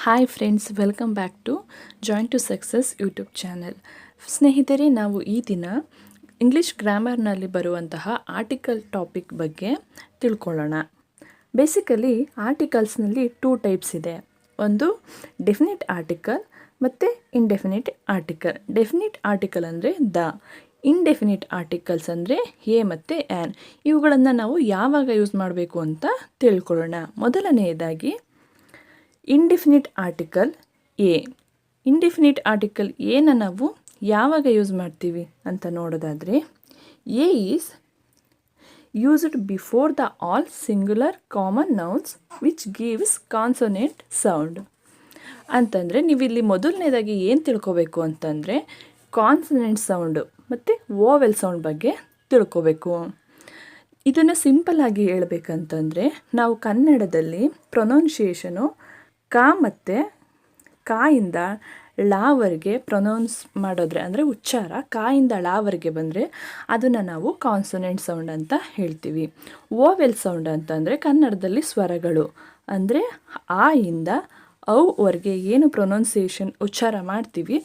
Hi friends, welcome back to joint to success YouTube channel. ಸ್ನೇಹಿತರೆ, ನಾವು ಈ ದಿನ ಇಂಗ್ಲೀಷ್ ಗ್ರಾಮರ್ನಲ್ಲಿ ಬರುವಂತಹ ಆರ್ಟಿಕಲ್ ಟಾಪಿಕ್ ಬಗ್ಗೆ ತಿಳ್ಕೊಳ್ಳೋಣ. ಬೇಸಿಕಲಿ ಆರ್ಟಿಕಲ್ಸ್ನಲ್ಲಿ 2 ಟೈಪ್ಸ್ ಇದೆ. ಒಂದು ಡೆಫಿನಿಟ್ ಆರ್ಟಿಕಲ್ ಮತ್ತು ಇಂಡೆಫಿನಿಟ್ ಆರ್ಟಿಕಲ್. ಡೆಫಿನಿಟ್ ಆರ್ಟಿಕಲ್ ಅಂದರೆ ದ, ಇಂಡೆಫಿನಿಟ್ ಆರ್ಟಿಕಲ್ಸ್ ಅಂದರೆ ಎ ಮತ್ತು ಆ್ಯನ್. ಇವುಗಳನ್ನು ನಾವು ಯಾವಾಗ ಯೂಸ್ ಮಾಡಬೇಕು ಅಂತ ತಿಳ್ಕೊಳ್ಳೋಣ. ಮೊದಲನೆಯದಾಗಿ indefinite article A. Indefinite article ಎನ ನಾವು ಯಾವಾಗ ಯೂಸ್ ಮಾಡ್ತೀವಿ ಅಂತ ನೋಡೋದಾದರೆ, A is used before the all singular common nouns which gives consonant sound. ಅಂತಂದರೆ ನೀವಿಲ್ಲಿ ಮೊದಲನೇದಾಗಿ ಏನು ತಿಳ್ಕೊಬೇಕು ಅಂತಂದರೆ, ಕಾನ್ಸನೆಂಟ್ ಸೌಂಡು ಮತ್ತು ವೋವೆಲ್ ಸೌಂಡ್ ಬಗ್ಗೆ ತಿಳ್ಕೊಬೇಕು. ಇದನ್ನು ಸಿಂಪಲ್ಲಾಗಿ ಹೇಳ್ಬೇಕಂತಂದರೆ, ನಾವು ಕನ್ನಡದಲ್ಲಿ ಪ್ರೊನೌನ್ಸಿಯೇಷನು ಕ ಮತ್ತು ಕಾಯಿಂದ ಳವರೆಗೆ ಪ್ರೊನೌನ್ಸ್ ಮಾಡೋದ್ರೆ, ಅಂದರೆ ಉಚ್ಚಾರ ಕಾಯಿಂದ ಳವರೆಗೆ ಬಂದರೆ ಅದನ್ನು ನಾವು ಕಾನ್ಸೊನೆಂಟ್ ಸೌಂಡ್ ಅಂತ ಹೇಳ್ತೀವಿ. ವೋವೆಲ್ ಸೌಂಡ್ ಅಂತಂದರೆ ಕನ್ನಡದಲ್ಲಿ ಸ್ವರಗಳು, ಅಂದರೆ ಆ ಇಂದ ಔವರೆಗೆ ಏನು ಪ್ರೊನೌನ್ಸಿಯೇಷನ್ ಉಚ್ಚಾರ ಮಾಡ್ತೀವಿ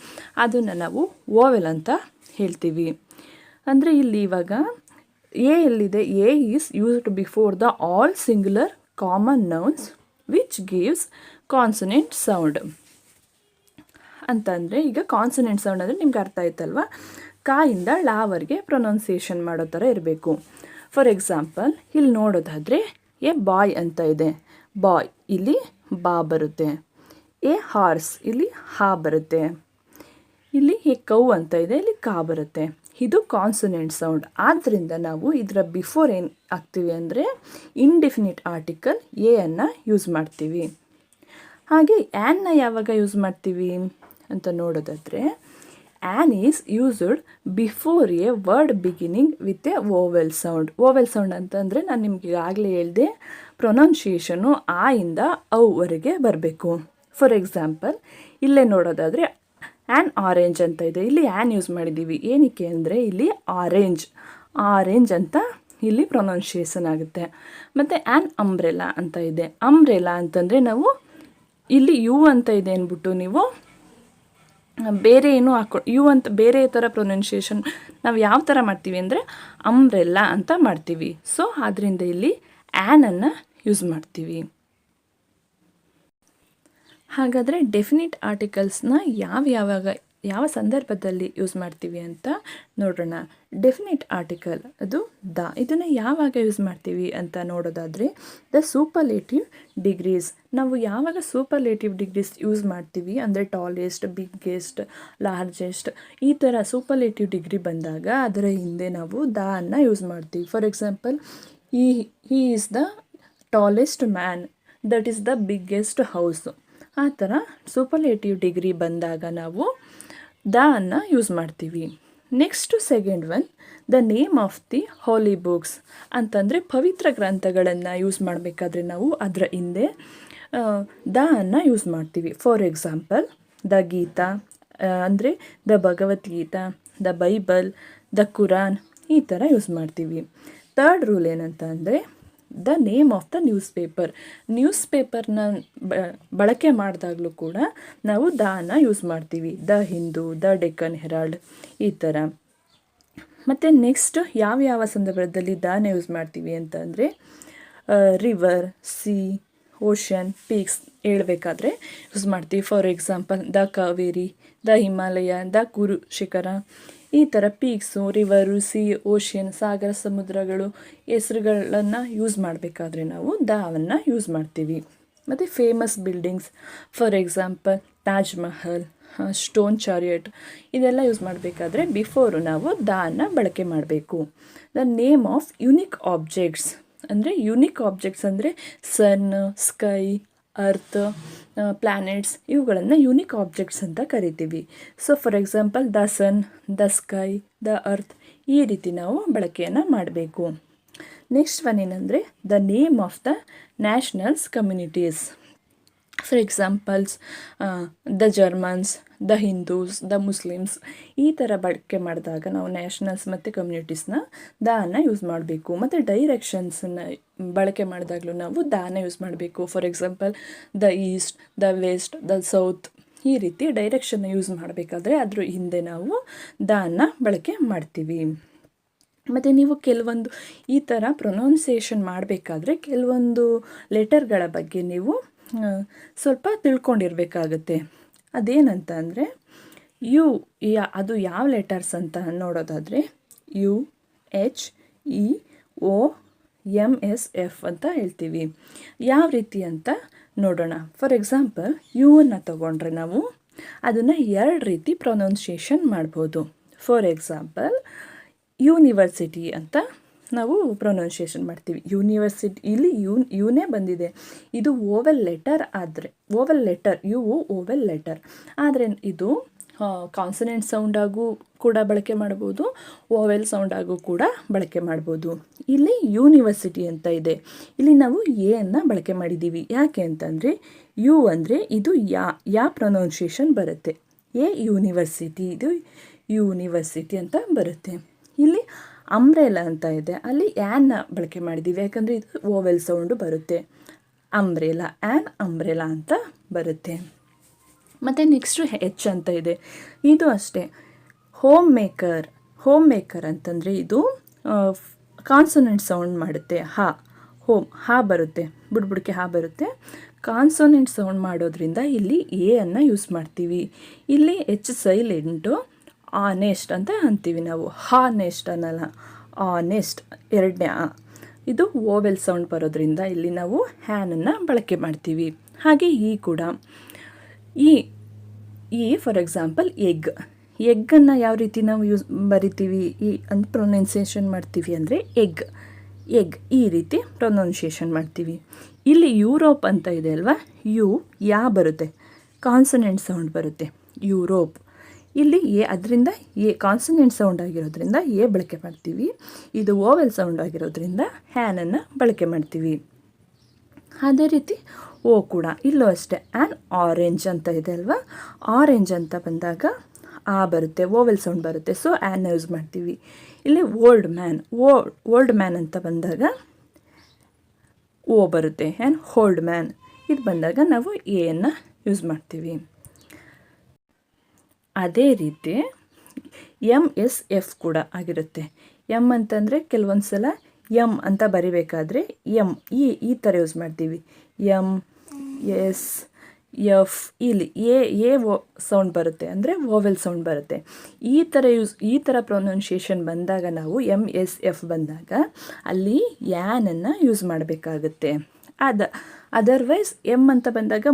ಅದನ್ನು ನಾವು ವೋವೆಲ್ ಅಂತ ಹೇಳ್ತೀವಿ. ಅಂದರೆ ಇಲ್ಲಿ ಇವಾಗ ಎ ಎಲ್ಲಿದೆ, A is used before the all singular common nouns which gives consonant sound ಅಂತಂದರೆ, ಈಗ ಕಾನ್ಸೊನೆಂಟ್ ಸೌಂಡ್ ಅಂದರೆ ನಿಮ್ಗೆ ಅರ್ಥ ಆಯ್ತಲ್ವ, ಕಾಯಿಂದ ಳವರೆಗೆ ಪ್ರೊನೌನ್ಸಿಯೇಷನ್ ಮಾಡೋ ಥರ ಇರಬೇಕು. ಫಾರ್ ಎಕ್ಸಾಂಪಲ್ ಇಲ್ಲಿ ನೋಡೋದಾದರೆ, ಎ ಬಾಯ್ ಅಂತ ಇದೆ, ಬಾಯ್ ಇಲ್ಲಿ ಬಾ ಬರುತ್ತೆ. ಎ ಹಾರ್ಸ್ ಇಲ್ಲಿ ಹಾ ಬರುತ್ತೆ. ಇಲ್ಲಿ ಎ ಕೌ ಅಂತ ಇದೆ, ಇಲ್ಲಿ ಕಾ ಬರುತ್ತೆ. ಇದು ಕಾನ್ಸೊನೆಂಟ್ ಸೌಂಡ್. ಆದ್ದರಿಂದ ನಾವು ಇದರ ಬಿಫೋರ್ ಏನು ಹಾಕ್ತೀವಿ ಅಂದರೆ ಇಂಡೆಫಿನಿಟ್ ಆರ್ಟಿಕಲ್ ಎ ಅನ್ನು ಯೂಸ್ ಮಾಡ್ತೀವಿ. ಹಾಗೆ ಆ್ಯನ್ನ ಯಾವಾಗ ಯೂಸ್ ಮಾಡ್ತೀವಿ ಅಂತ ನೋಡೋದಾದರೆ, an is used before A word beginning with A ವೋವೆಲ್ sound. ವೋವೆಲ್ sound ಅಂತಂದರೆ ನಾನು ನಿಮ್ಗೆ ಈಗಾಗಲೇ ಹೇಳಿದೆ, ಪ್ರೊನೌನ್ಸಿಯೇಷನು ಆ ಇಂದ ಔವರೆಗೆ ಬರಬೇಕು. ಫಾರ್ ಎಕ್ಸಾಂಪಲ್ ಇಲ್ಲೇ ನೋಡೋದಾದರೆ, ಆ್ಯನ್ ಆರೆಂಜ್ ಅಂತ ಇದೆ, ಇಲ್ಲಿ ಆ್ಯನ್ ಯೂಸ್ ಮಾಡಿದ್ದೀವಿ. ಏನಕ್ಕೆ ಅಂದರೆ ಇಲ್ಲಿ ಆರೆಂಜ್ ಅಂತ ಇಲ್ಲಿ ಪ್ರೊನೌನ್ಸಿಯೇಷನ್ ಆಗುತ್ತೆ. ಮತ್ತು ಆ್ಯನ್ ಅಂಬ್ರೆಲಾ ಅಂತ ಇದೆ. ಅಂಬ್ರೆಲಾ ಅಂತಂದರೆ ನಾವು ಇಲ್ಲಿ ಯು ಅಂತ ಇದೆ ಅಂದ್ಬಿಟ್ಟು ನೀವು ಬೇರೆ ಏನು ಯು ಅಂತ ಬೇರೆ ಥರ ಪ್ರೊನೌನ್ಸಿಯೇಷನ್ ನಾವು ಯಾವ ಥರ ಮಾಡ್ತೀವಿ ಅಂದರೆ ಅಂಬ್ರೆಲ್ಲಾ ಅಂತ ಮಾಡ್ತೀವಿ. ಸೊ ಆದ್ದರಿಂದ ಇಲ್ಲಿ ಆ್ಯನನ್ನು ಯೂಸ್ ಮಾಡ್ತೀವಿ. ಹಾಗಾದರೆ ಡೆಫಿನಿಟ್ ಆರ್ಟಿಕಲ್ಸ್ನ ಯಾವ ಸಂದರ್ಭದಲ್ಲಿ ಯೂಸ್ ಮಾಡ್ತೀವಿ ಅಂತ ನೋಡೋಣ. ಡೆಫಿನಿಟ್ ಆರ್ಟಿಕಲ್ ಅದು ದ, ಇದನ್ನು ಯಾವಾಗ ಯೂಸ್ ಮಾಡ್ತೀವಿ ಅಂತ ನೋಡೋದಾದರೆ, ದ ಸೂಪರ್ಲೇಟಿವ್ ಡಿಗ್ರೀಸ್. ನಾವು ಯಾವಾಗ ಸೂಪರ್ಲೇಟಿವ್ ಡಿಗ್ರೀಸ್ ಯೂಸ್ ಮಾಡ್ತೀವಿ ಅಂದರೆ ಟಾಲೆಸ್ಟ್, ಬಿಗ್ಗೆಸ್ಟ್, ಲಾರ್ಜೆಸ್ಟ್ ಈ ಥರ ಸೂಪರ್ಲೇಟಿವ್ ಡಿಗ್ರಿ ಬಂದಾಗ ಅದರ ಹಿಂದೆ ನಾವು ದ ಅನ್ನು ಯೂಸ್ ಮಾಡ್ತೀವಿ. For example, he is the tallest man, that is the biggest house. ಆ ಥರ ಸೂಪರ್ಲೇಟಿವ್ ಡಿಗ್ರಿ ಬಂದಾಗ ನಾವು ದ ಅನ್ನು ಯೂಸ್ ಮಾಡ್ತೀವಿ. Next second one, the name of the holy books ಅಂತಂದರೆ ಪವಿತ್ರ ಗ್ರಂಥಗಳನ್ನು ಯೂಸ್ ಮಾಡಬೇಕಾದ್ರೆ ನಾವು ಅದರ ಹಿಂದೆ ದ ಅನ್ನು ಯೂಸ್ ಮಾಡ್ತೀವಿ. ಫಾರ್ ಎಕ್ಸಾಂಪಲ್, ದ ಗೀತಾ ಅಂದರೆ the Bhagavad Gita, the Bible, the Quran ಈ ಥರ ಯೂಸ್ ಮಾಡ್ತೀವಿ. ಥರ್ಡ್ ರೂಲ್ ಏನಂತ ಅಂದರೆ, the name of the news ಪೇಪರ್ನ ಬಳಕೆ ಮಾಡಿದಾಗಲೂ ಕೂಡ ನಾವು ದ ಅನ್ನು ಯೂಸ್ ಮಾಡ್ತೀವಿ. The Hindu, the Deccan Herald ಈ ಥರ. ಮತ್ತು ನೆಕ್ಸ್ಟ್ ಯಾವ ಸಂದರ್ಭದಲ್ಲಿ ದಾನ ಯೂಸ್ ಮಾಡ್ತೀವಿ ಅಂತಂದರೆ, ರಿವರ್, ಸಿ, ಓಷನ್, ಪೀಕ್ಸ್ ಹೇಳ್ಬೇಕಾದ್ರೆ ಯೂಸ್ ಮಾಡ್ತೀವಿ. For example, the Kaveri, the Himalaya, the Kuru Shikhara ಈ ಥರ ಪೀಕ್ಸು, ರಿವರು, ಸಿ, ಓಷನ್, ಸಾಗರ, ಸಮುದ್ರಗಳು ಹೆಸರುಗಳನ್ನು ಯೂಸ್ ಮಾಡಬೇಕಾದ್ರೆ ನಾವು ದ ಅನ್ನು ಯೂಸ್ ಮಾಡ್ತೀವಿ. ಮತ್ತು famous buildings, for example Taj Mahal, stone chariot ಇದೆಲ್ಲ ಯೂಸ್ ಮಾಡಬೇಕಾದ್ರೆ ಬಿಫೋರು ನಾವು ದ ಅನ್ನು ಬಳಕೆ ಮಾಡಬೇಕು. The name of unique objects ಅಂದರೆ ಯುನಿಕ್ ಆಬ್ಜೆಕ್ಟ್ಸ್ ಅಂದರೆ ಸನ್, ಸ್ಕೈ, ಅರ್ತ್, ಪ್ಲ್ಯಾನೆಟ್ಸ್ ಇವುಗಳನ್ನು ಯುನಿಕ್ ಆಬ್ಜೆಕ್ಟ್ಸ್ ಅಂತ ಕರಿತೀವಿ. So for example, the sun, the sky, the earth ಈ ರೀತಿ ನಾವು ಬಳಕೆಯನ್ನು ಮಾಡಬೇಕು. ನೆಕ್ಸ್ಟ್ ಒನ್ ಏನಂದರೆ, the name of the nationals communities. For examples the Germans, the Hindus, the Muslims ಈ ಥರ ಬಳಕೆ ಮಾಡಿದಾಗ ನಾವು ನ್ಯಾಷನಲ್ಸ್ ಮತ್ತು ಕಮ್ಯುನಿಟೀಸ್ನ ದಾನ ಯೂಸ್ ಮಾಡಬೇಕು. ಮತ್ತು ಡೈರೆಕ್ಷನ್ಸನ್ನು ಬಳಕೆ ಮಾಡಿದಾಗಲೂ ನಾವು ದಾನ ಯೂಸ್ ಮಾಡಬೇಕು. For example the east, the west, the south ಈ ರೀತಿ ಡೈರೆಕ್ಷನ್ನ ಯೂಸ್ ಮಾಡಬೇಕಾದ್ರೆ ಅದ್ರ ಹಿಂದೆ ನಾವು ದಾನ ಬಳಕೆ ಮಾಡ್ತೀವಿ. ಮತ್ತು ನೀವು ಕೆಲವೊಂದು ಈ ಥರ ಪ್ರೊನೌನ್ಸಿಯೇಷನ್ ಮಾಡಬೇಕಾದ್ರೆ ಕೆಲವೊಂದು ಲೆಟರ್ಗಳ ಬಗ್ಗೆ ನೀವು ಸ್ವಲ್ಪ ತಿಳ್ಕೊಂಡಿರಬೇಕಾಗತ್ತೆ. ಅದೇನಂತ ಅಂದರೆ ಯು ಅದು ಯಾವ ಲೆಟರ್ಸ್ ಅಂತ ನೋಡೋದಾದರೆ U, H, E, O, M, S, F ಅಂತ ಹೇಳ್ತೀವಿ. ಯಾವ ರೀತಿ ಅಂತ ನೋಡೋಣ. ಫಾರ್ ಎಕ್ಸಾಂಪಲ್ ಯುವನ್ನು ತಗೊಂಡ್ರೆ ನಾವು ಅದನ್ನು 2 ರೀತಿ ಪ್ರೊನೌನ್ಸಿಯೇಷನ್ ಮಾಡ್ಬೋದು. ಫಾರ್ ಎಕ್ಸಾಂಪಲ್ ಯೂನಿವರ್ಸಿಟಿ ಅಂತ ನಾವು ಪ್ರೊನೌನ್ಸಿಯೇಷನ್ ಮಾಡ್ತೀವಿ. ಯೂನಿವರ್ಸಿಟಿ ಇಲ್ಲಿ ಯುನೇ ಬಂದಿದೆ. ಇದು ಓವೆಲ್ ಲೆಟರ್ ಆದರೆ ಯು ಓವೆಲ್ ಲೆಟರ್ ಆದರೆ ಇದು ಕಾನ್ಸನೆಂಟ್ ಸೌಂಡಾಗೂ ಕೂಡ ಬಳಕೆ ಮಾಡ್ಬೋದು, ಓವೆಲ್ ಸೌಂಡಾಗೂ ಕೂಡ ಬಳಕೆ ಮಾಡ್ಬೋದು. ಇಲ್ಲಿ ಯೂನಿವರ್ಸಿಟಿ ಅಂತ ಇದೆ. ಇಲ್ಲಿ ನಾವು ಎನ್ನು ಬಳಕೆ ಮಾಡಿದ್ದೀವಿ. ಯಾಕೆ ಅಂತಂದರೆ ಯು ಅಂದರೆ ಇದು ಯಾ ಪ್ರೊನೌನ್ಸಿಯೇಷನ್ ಬರುತ್ತೆ. ಎ ಯೂನಿವರ್ಸಿಟಿ, ಇದು ಯೂನಿವರ್ಸಿಟಿ ಅಂತ ಬರುತ್ತೆ. ಇಲ್ಲಿ ಅಂಬ್ರೆಲಾ ಅಂತ ಇದೆ, ಅಲ್ಲಿ ಆ್ಯನ್ನ ಬಳಕೆ ಮಾಡಿದ್ದೀವಿ. ಯಾಕಂದರೆ ಇದು ಓವೆಲ್ ಸೌಂಡು ಬರುತ್ತೆ. ಅಂಬ್ರೆಲಾ, ಆ್ಯನ್ ಅಂಬ್ರೆಲಾ ಅಂತ ಬರುತ್ತೆ. ಮತ್ತು ನೆಕ್ಸ್ಟು ಹೆಚ್ ಅಂತ ಇದೆ. ಇದು ಅಷ್ಟೇ. ಹೋಮ್ ಮೇಕರ್ ಅಂತಂದರೆ ಇದು ಕಾನ್ಸೊನೆಂಟ್ ಸೌಂಡ್ ಮಾಡುತ್ತೆ. ಹಾ ಬರುತ್ತೆ, ಬುಡ್ಬುಡಕ್ಕೆ ಹಾ ಬರುತ್ತೆ. ಕಾನ್ಸೊನೆಂಟ್ ಸೌಂಡ್ ಮಾಡೋದ್ರಿಂದ ಇಲ್ಲಿ ಎ ಅನ್ನು ಯೂಸ್ ಮಾಡ್ತೀವಿ. ಇಲ್ಲಿ ಎಚ್ ಸೈಲೆಂಟು, ಆನೆಸ್ಟ್ ಅಂತ ಅಂತೀವಿ ನಾವು. ಹಾನೆಸ್ಟ್ ಅನ್ನಲ್ಲ, ಆನೆಸ್ಟ್ 2ನೇ ಇದು ಓವೆಲ್ ಸೌಂಡ್ ಬರೋದ್ರಿಂದ ಇಲ್ಲಿ ನಾವು ಹ್ಯಾನನ್ನು ಬಳಕೆ ಮಾಡ್ತೀವಿ. ಹಾಗೆ ಈ ಕೂಡ ಈ ಫಾರ್ ಎಕ್ಸಾಂಪಲ್ ಎಗ್ಗನ್ನು ಯಾವ ರೀತಿ ನಾವು ಬರಿತೀವಿ ಅಂತ ಪ್ರೊನೌನ್ಸಿಯೇಷನ್ ಮಾಡ್ತೀವಿ ಅಂದರೆ ಎಗ್ ಈ ರೀತಿ ಪ್ರೊನೌನ್ಸಿಯೇಷನ್ ಮಾಡ್ತೀವಿ. ಇಲ್ಲಿ ಯುರೋಪ್ ಅಂತ ಇದೆ ಅಲ್ವಾ, ಯಾ ಬರುತ್ತೆ, ಕಾನ್ಸನೆಂಟ್ ಸೌಂಡ್ ಬರುತ್ತೆ, ಯುರೋಪ್. ಇಲ್ಲಿ ಅದರಿಂದ ಕಾನ್ಸನೆಂಟ್ ಸೌಂಡ್ ಆಗಿರೋದ್ರಿಂದ ಬಳಕೆ ಮಾಡ್ತೀವಿ. ಇದು ಓವೆಲ್ ಸೌಂಡ್ ಆಗಿರೋದ್ರಿಂದ ಹ್ಯಾನನ್ನು ಬಳಕೆ ಮಾಡ್ತೀವಿ. ಅದೇ ರೀತಿ ಓ ಕೂಡ ಇಲ್ಲೂ ಅಷ್ಟೇ. ಆ್ಯನ್ ಆರೆಂಜ್ ಅಂತ ಇದೆ ಅಲ್ವಾ, ಆರೆಂಜ್ ಅಂತ ಬಂದಾಗ ಬರುತ್ತೆ, ಓವೆಲ್ ಸೌಂಡ್ ಬರುತ್ತೆ. ಸೊ ಆ್ಯನ್ನ ಯೂಸ್ ಮಾಡ್ತೀವಿ. ಇಲ್ಲಿ ಓಲ್ಡ್ ಮ್ಯಾನ್ ಅಂತ ಬಂದಾಗ ಓ ಬರುತ್ತೆ, ಆ್ಯನ್ ಹೋಲ್ಡ್ ಮ್ಯಾನ್ ಇದು ಬಂದಾಗ ನಾವು ಎನ್ನು ಯೂಸ್ ಮಾಡ್ತೀವಿ. ಅದೇ ರೀತಿ ಎಮ್, ಎಸ್, ಎಫ್ ಕೂಡ ಆಗಿರುತ್ತೆ. ಎಮ್ ಅಂತಂದರೆ ಕೆಲವೊಂದು ಸಲ ಎಮ್ ಅಂತ ಬರಿಬೇಕಾದ್ರೆ ಈ ಥರ ಯೂಸ್ ಮಾಡ್ತೀವಿ. ಎಮ್, ಎಸ್, ಎಫ್ ಇಲ್ಲಿ ಎ ಸೌಂಡ್ ಬರುತ್ತೆ, ಅಂದರೆ ಓವೆಲ್ ಸೌಂಡ್ ಬರುತ್ತೆ. ಈ ಥರ ಪ್ರೊನೌನ್ಸಿಯೇಷನ್ ಬಂದಾಗ ನಾವು ಎಮ್, ಎಸ್, ಎಫ್ ಬಂದಾಗ ಅಲ್ಲಿ ಯಾನನ್ನು ಯೂಸ್ ಮಾಡಬೇಕಾಗುತ್ತೆ. ಅದರ್ವೈಸ್ ಎಮ್ ಅಂತ ಬಂದಾಗ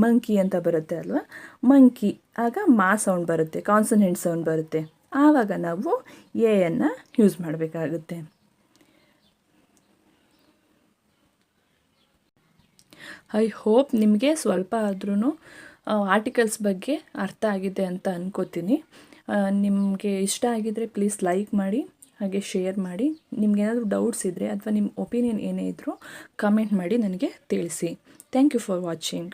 ಮಂಕಿ ಅಂತ ಬರುತ್ತೆ ಅಲ್ವಾ, ಮಂಕಿ ಆಗ ಮಾ ಸೌಂಡ್ ಬರುತ್ತೆ, ಕಾನ್ಸನೆಂಟ್ ಸೌಂಡ್ ಬರುತ್ತೆ. ಆವಾಗ ನಾವು ಎಯನ್ನು ಯೂಸ್ ಮಾಡಬೇಕಾಗುತ್ತೆ. ಐ ಹೋಪ್ ನಿಮಗೆ ಸ್ವಲ್ಪ ಆದ್ರೂ ಆರ್ಟಿಕಲ್ಸ್ ಬಗ್ಗೆ ಅರ್ಥ ಆಗಿದೆ ಅಂತ ಅನ್ಕೋತೀನಿ. ನಿಮಗೆ ಇಷ್ಟ ಆಗಿದ್ದರೆ ಪ್ಲೀಸ್ ಲೈಕ್ ಮಾಡಿ, ಹಾಗೆ ಶೇರ್ ಮಾಡಿ. ನಿಮ್ಗೇನಾದರೂ ಡೌಟ್ಸ್ ಇದ್ದರೆ ಅಥವಾ ನಿಮ್ಮ ಒಪಿನಿಯನ್ ಏನೇ ಇದ್ದರೂ ಕಮೆಂಟ್ ಮಾಡಿ ನನಗೆ ತಿಳಿಸಿ. Thank you for watching.